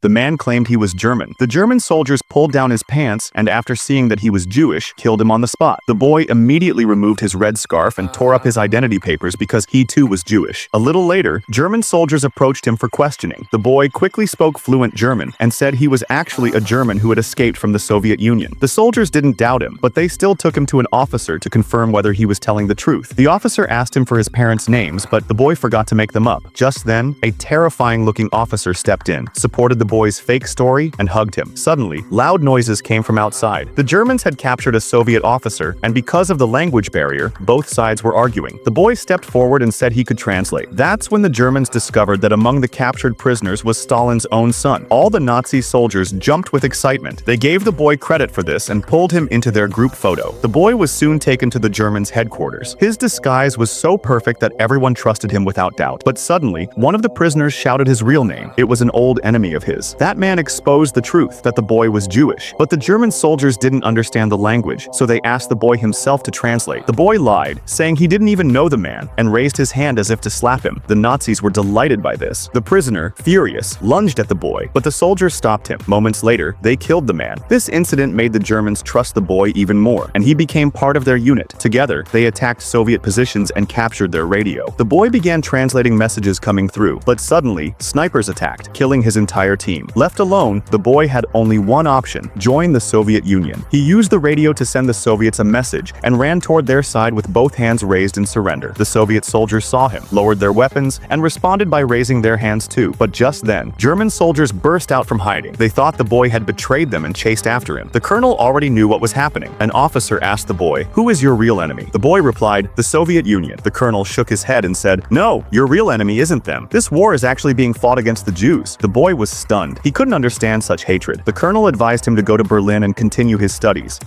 The man claimed he was German. The German soldiers pulled down his pants and, after seeing that he was Jewish, killed him on the spot. The boy immediately removed his red scarf and tore up his identity papers because he too was Jewish. A little later, German soldiers approached him for questioning. The boy quickly spoke fluent German and said he was actually a German who had escaped from the Soviet Union. The soldiers didn't doubt him, but they still took him to an officer to confirm whether he was telling the truth. The officer asked him for his parents' names, but the boy forgot to make them up. Just then, a terrifying-looking officer stepped in, supported the boy's fake story, and hugged him. Suddenly, loud noises came from outside. The Germans had captured a Soviet officer, and because of the language barrier, both sides were arguing. The boy stepped forward and said he could translate. That's when the Germans discovered that among the captured prisoners was Stalin's own son. All the Nazi soldiers jumped with excitement. They gave the boy credit for this and pulled him into their group photo. The boy was soon taken to the Germans' headquarters. His disguise was so perfect that everyone trusted him without doubt. But suddenly, one of the prisoners shouted his real name. It was an old enemy of his. That man exposed the truth that the boy was Jewish. But the German soldiers didn't understand the language, so they asked the boy himself to translate. The boy lied, saying he didn't even know the man, and raised his hand as if to slap him. The Nazis were delighted by this. The prisoner, furious, lunged at the boy, but the soldiers stopped him. Moments later, they killed the man. This incident made the Germans trust the boy even more, and he became part of their unit. Together, they attacked Soviet positions and captured their radio. The boy began translating messages coming through, but suddenly, snipers attacked, killing his entire team. Left alone, the boy had only one option: join the Soviet Union. He used the radio to send the Soviets a message and ran toward their side with both hands raised in surrender. The Soviet soldiers saw him, lowered their weapons, and responded by raising their hands too. But just then, German soldiers burst out from hiding. They thought the boy had betrayed them and chased after him. The colonel already knew what was happening. An officer asked the boy, "Who is your real enemy?" The boy replied, "The Soviet Union." The colonel shook his head and said, "No, your real enemy isn't them. This war is actually being fought against the Jews." The boy was stunned. He couldn't understand such hatred. The colonel advised him to go to Berlin and continue his studies.